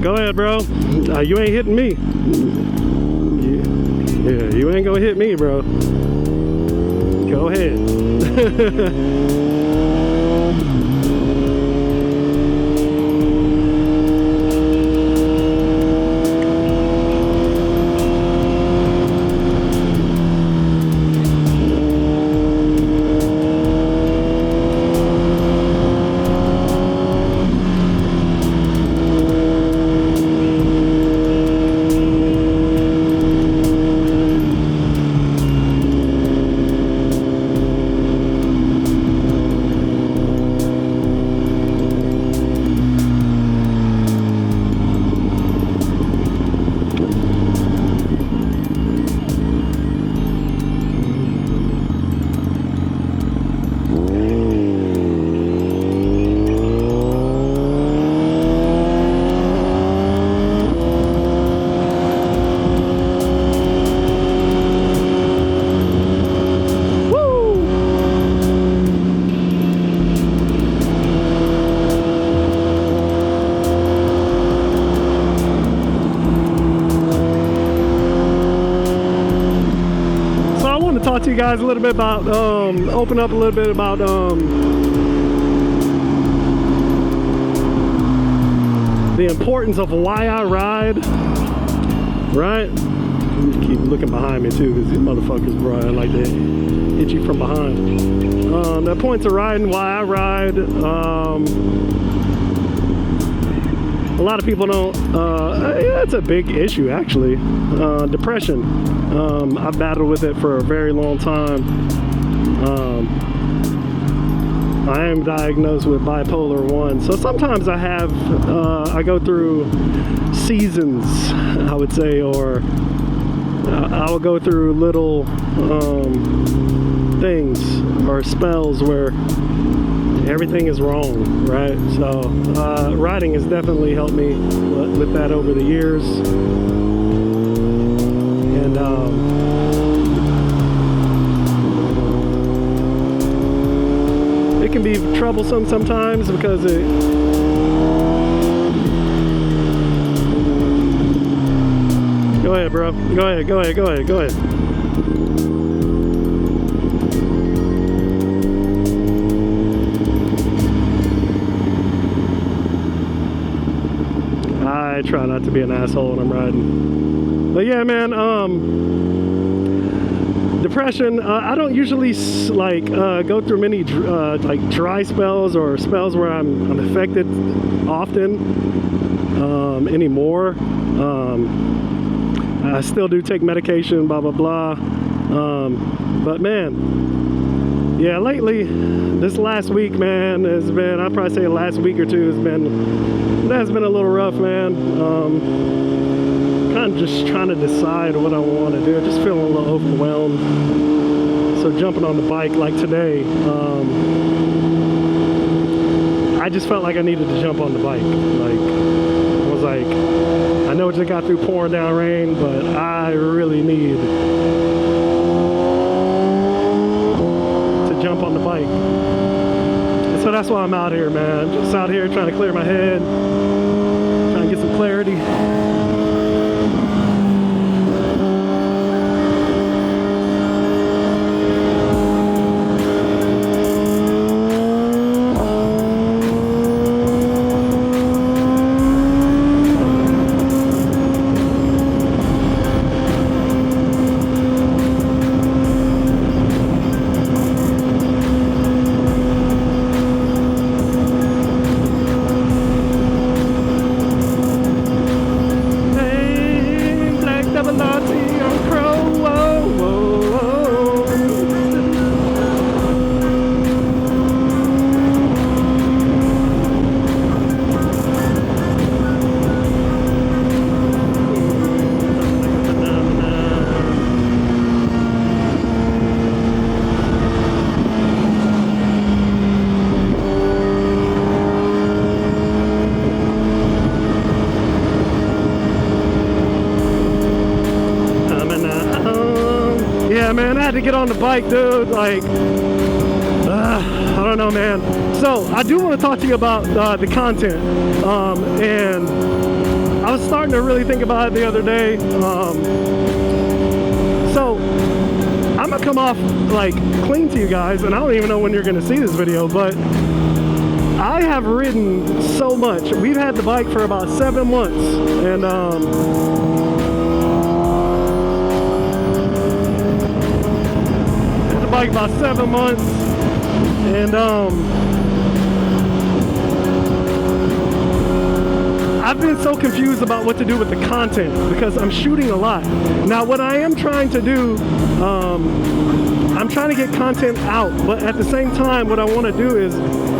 Go ahead, bro. You ain't hitting me. Yeah, you ain't gonna hit me, bro. Go ahead. Talk to you guys a little bit about open up a little bit about the importance of why I ride, right? Keep looking behind me too, because these motherfuckers, bro, I like to hit you from behind. The points of riding, why I ride. A lot of people don't, yeah, it's a big issue actually. Depression. I've battled with it for a very long time. I am diagnosed with bipolar 1. So sometimes I have, I go through seasons, I would say, or I will go through little things or spells where everything is wrong, right? So riding has definitely helped me with that over the years. And it can be troublesome sometimes because it go ahead, bro. Go ahead. I try not to be an asshole when I'm riding. But yeah, man, depression, I don't usually like go through many like dry spells or spells where I'm affected often anymore. I still do take medication, blah blah blah, but man, yeah, lately this last week, man, has been, I'd probably say the last week or two has been a little rough, man. Kind of just trying to decide what I want to do. Just feeling a little overwhelmed. So jumping on the bike like today, I just felt like I needed to jump on the bike. Like, I was like, I know it just got through pouring down rain, but I really need to jump on the bike. And so that's why I'm out here, man. Just out here trying to clear my head, trying to get some clarity. Man, I had to get on the bike, dude. Like, I don't know, man. So I do want to talk to you about the content, and I was starting to really think about it the other day. So I'm gonna come off like clean to you guys, and I don't even know when you're gonna see this video, but I have ridden so much. We've had the bike for about 7 months, and had the bike about 7 months, and I've been so confused about what to do with the content because I'm shooting a lot. Now, what I am trying to do, I'm trying to get content out, but at the same time, what I want to do is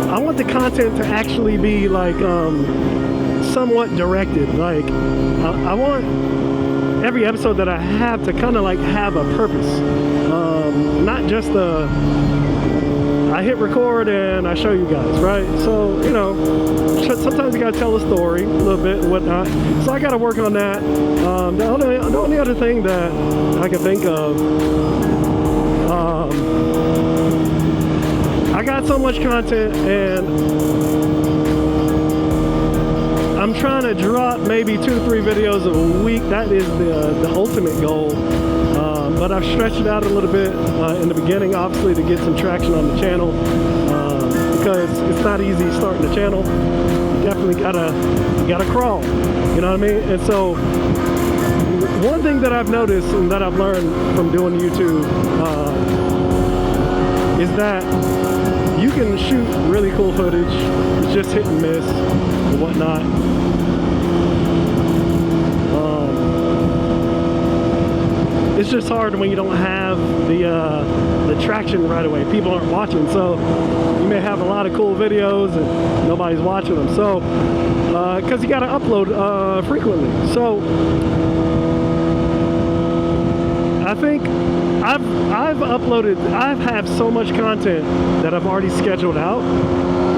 I want the content to actually be like somewhat directed. Like I want every episode that I have to kind of like have a purpose, not just I hit record and I show you guys, right? So, you know, sometimes you gotta tell a story a little bit and whatnot. So I gotta work on that. The only other thing that I can think of, I got so much content and I'm trying to drop maybe 2 to 3 videos a week. That is the ultimate goal. But I've stretched it out a little bit in the beginning, obviously, to get some traction on the channel, because it's not easy starting the channel. You definitely gotta crawl, you know what I mean? And so one thing that I've noticed and that I've learned from doing YouTube is that you can shoot really cool footage. It's just hit and miss and whatnot. It's just hard when you don't have the traction right away. People aren't watching, so you may have a lot of cool videos and nobody's watching them. So, because you got to upload frequently. So, I think I've uploaded. I have so much content that I've already scheduled out.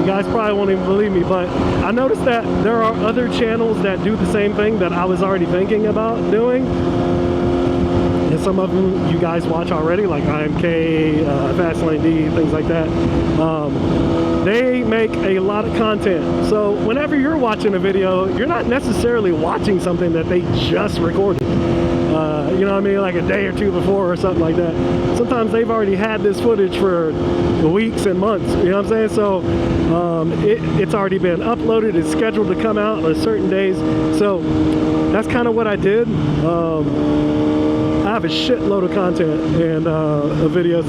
You guys probably won't even believe me, but I noticed that there are other channels that do the same thing that I was already thinking about doing. And some of them you guys watch already, like IMK, Fastlane D, things like that. They make a lot of content. So whenever you're watching a video, you're not necessarily watching something that they just recorded. You know what I mean? Like a day or two before or something like that. Sometimes they've already had this footage for weeks and months. You know what I'm saying? So it's already been uploaded. It's scheduled to come out on certain days. So that's kind of what I did. I have a shitload of content and videos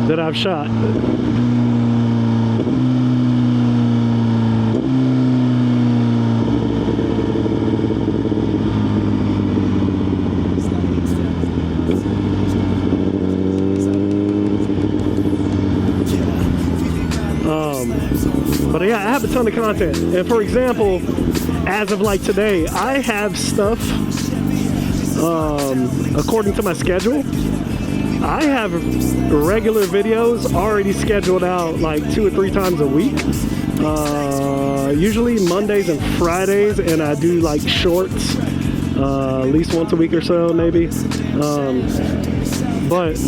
that I've shot. But yeah, I have a ton of content. And for example, as of like today, I have stuff according to my schedule. I have regular videos already scheduled out like 2 or 3 times a week. Usually Mondays and Fridays, and I do like shorts at least once a week or so, maybe. But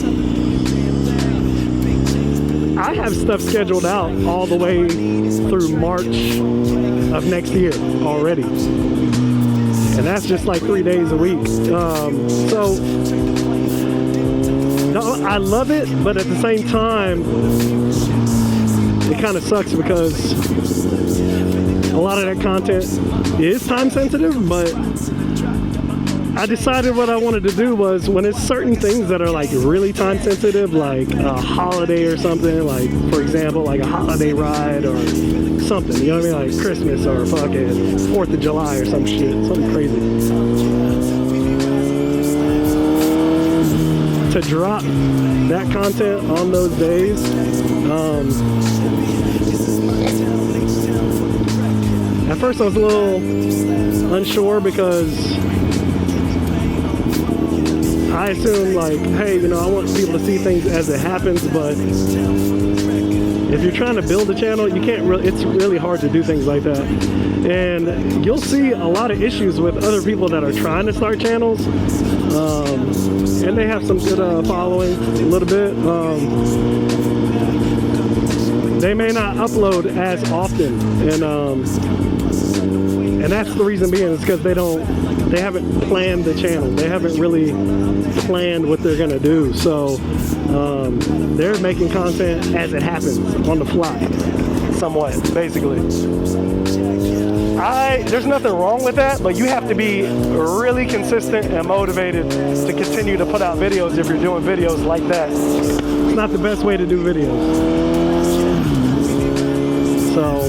I have stuff scheduled out all the way through March of next year already. And that's just like 3 days a week. So no, I love it, but at the same time, it kind of sucks because a lot of that content is time sensitive, but I decided what I wanted to do was when it's certain things that are like really time sensitive, like a holiday or something, like for example, like a holiday ride or something, you know what I mean? Like Christmas or fucking 4th of July or some shit, something crazy. To drop that content on those days, at first I was a little unsure because I assume like, hey, you know, I want people to see things as it happens, but if you're trying to build a channel, you can't really, it's really hard to do things like that. And you'll see a lot of issues with other people that are trying to start channels. And they have some good following, a little bit. They may not upload as often. And And that's the reason being is because they haven't planned the channel. They haven't really planned what they're gonna do. So they're making content as it happens on the fly, somewhat, basically. There's nothing wrong with that, but you have to be really consistent and motivated to continue to put out videos if you're doing videos like that. It's not the best way to do videos. So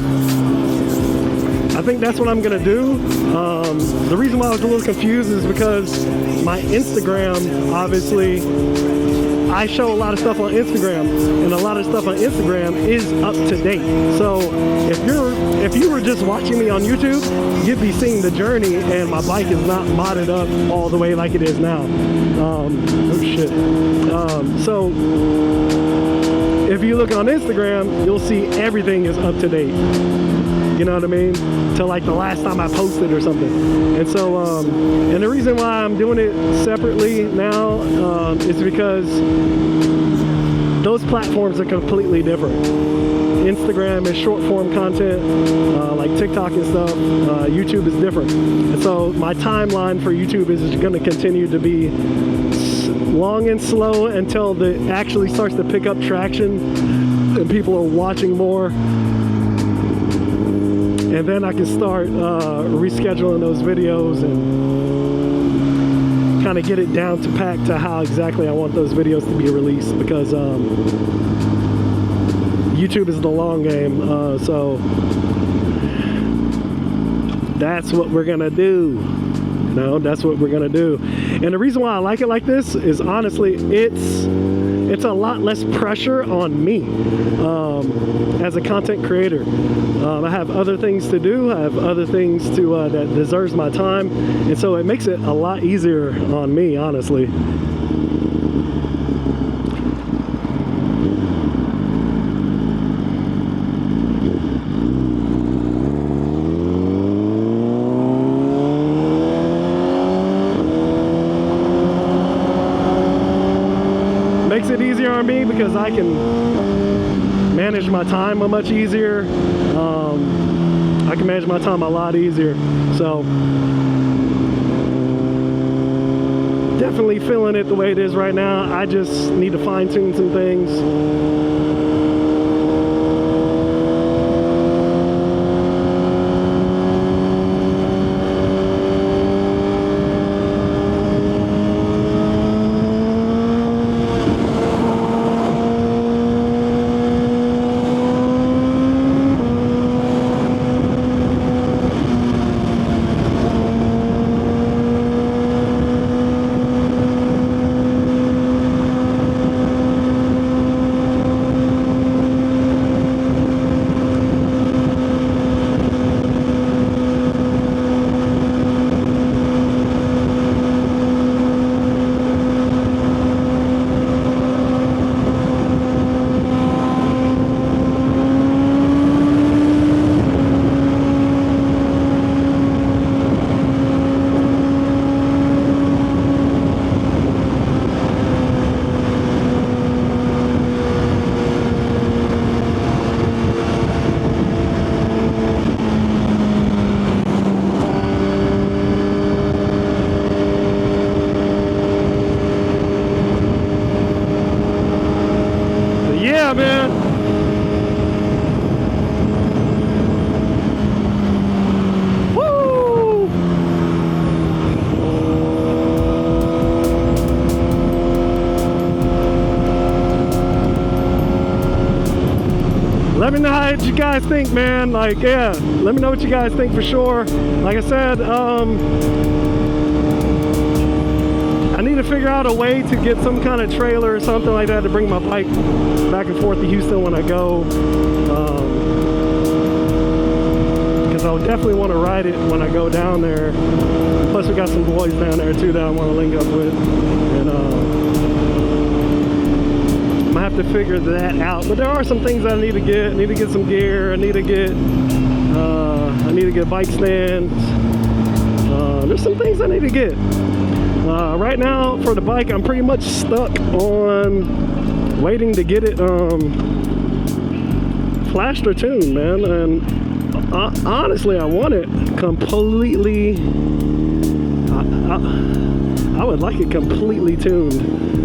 I think that's what I'm gonna do. The reason why I was a little confused is because my Instagram, obviously, I show a lot of stuff on Instagram, and a lot of stuff on Instagram is up to date. So if you were just watching me on YouTube, you'd be seeing the journey, and my bike is not modded up all the way like it is now. Oh shit. So if you look on Instagram, you'll see everything is up to date. You know what I mean? To like the last time I posted or something. And so, and the reason why I'm doing it separately now is because those platforms are completely different. Instagram is short form content, like TikTok and stuff. YouTube is different. And so my timeline for YouTube is going to continue to be long and slow until it actually starts to pick up traction and people are watching more. And then I can start rescheduling those videos and kind of get it down to pack to how exactly I want those videos to be released, because YouTube is the long game. So that's what we're gonna do. No, that's what we're gonna do. And the reason why I like it like this is honestly, it's a lot less pressure on me as a content creator. I have other things to do. I have other things to that deserves my time, and so it makes it a lot easier on me, honestly. Makes it easier on me because I can manage my time much easier. I can manage my time a lot easier. So definitely feeling it the way it is right now. I just need to fine tune some things. Man. Woo! Let me know what you guys think, man. Like, yeah, let me know what you guys think for sure. Like I said, I need to figure out a way to get some kind of trailer or something like that to bring my bike back and forth to Houston when I go, because I would definitely want to ride it when I go down there. Plus we got some boys down there too that I want to link up with, and I'm gonna have to figure that out. But there are some things I need to get. I need to get some gear. I need to get bike stands. There's some things I need to get. Right now for the bike, I'm pretty much stuck on waiting to get it flashed or tuned, man. And Honestly, I want it completely. I would like it completely tuned.